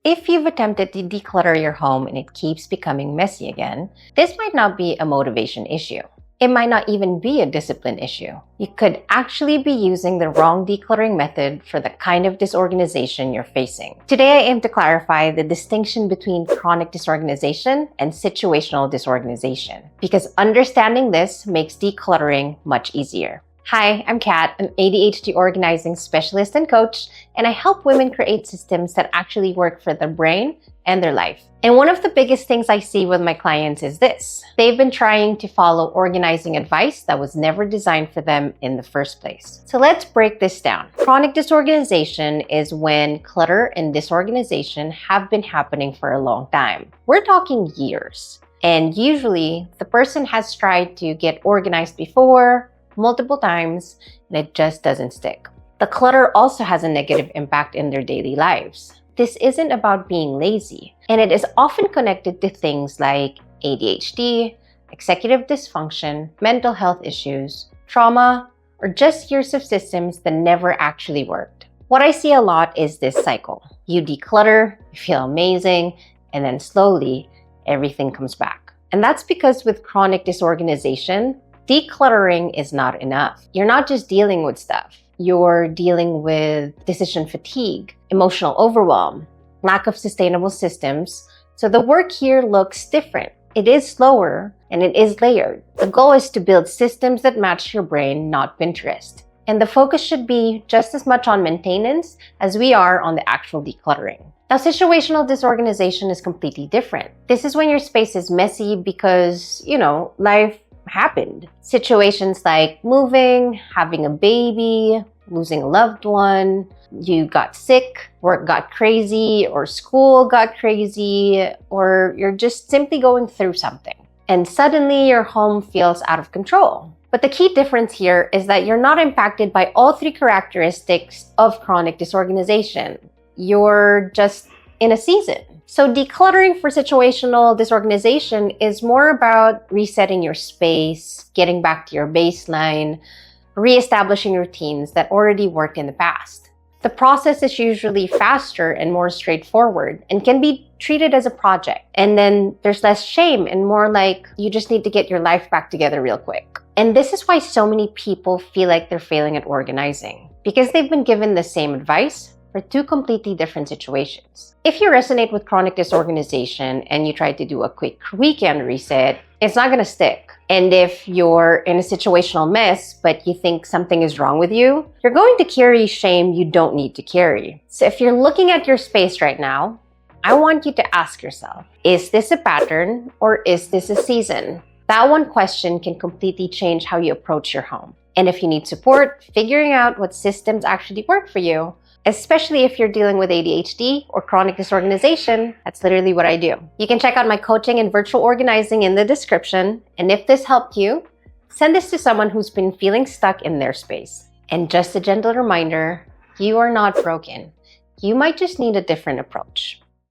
If you've attempted to declutter your home and it keeps becoming messy again, this might not be a motivation issue. It might not even be a discipline issue. You could actually be using the wrong decluttering method for the kind of disorganization you're facing. Today, I aim to clarify the distinction between chronic disorganization and situational disorganization, because understanding this makes decluttering much easier. Hi, I'm Kat, an ADHD organizing specialist and coach, and I help women create systems that actually work for their brain and their life. And one of the biggest things I see with my clients is this. They've been trying to follow organizing advice that was never designed for them in the first place. So let's break this down. Chronic disorganization is when clutter and disorganization have been happening for a long time. We're talking years. And usually, the person has tried to get organized before, multiple times, and it just doesn't stick. The clutter also has a negative impact in their daily lives. This isn't about being lazy, and it is often connected to things like ADHD, executive dysfunction, mental health issues, trauma, or just years of systems that never actually worked. What I see a lot is this cycle. You declutter, you feel amazing, and then slowly, everything comes back. And that's because with chronic disorganization, decluttering is not enough. You're not just dealing with stuff. You're dealing with decision fatigue, emotional overwhelm, lack of sustainable systems. So the work here looks different. It is slower and it is layered. The goal is to build systems that match your brain, not Pinterest. And the focus should be just as much on maintenance as we are on the actual decluttering. Now, situational disorganization is completely different. This is when your space is messy because, life happened. Situations like moving, having a baby, losing a loved one, you got sick, work got crazy, or school got crazy, or you're just simply going through something. And suddenly your home feels out of control. But the key difference here is that you're not impacted by all three characteristics of chronic disorganization. You're just in a season. So decluttering for situational disorganization is more about resetting your space, getting back to your baseline, reestablishing routines that already worked in the past. The process is usually faster and more straightforward and can be treated as a project. And then there's less shame and more like you just need to get your life back together real quick. And this is why so many people feel like they're failing at organizing, because they've been given the same advice for two completely different situations. If you resonate with chronic disorganization and you try to do a quick weekend reset, it's not going to stick. And if you're in a situational mess, but you think something is wrong with you, you're going to carry shame you don't need to carry. So if you're looking at your space right now, I want you to ask yourself, is this a pattern or is this a season? That one question can completely change how you approach your home. And if you need support figuring out what systems actually work for you, especially if you're dealing with ADHD or chronic disorganization, that's literally what I do. You can check out my coaching and virtual organizing in the description. And if this helped you, send this to someone who's been feeling stuck in their space. And just a gentle reminder, you are not broken. You might just need a different approach.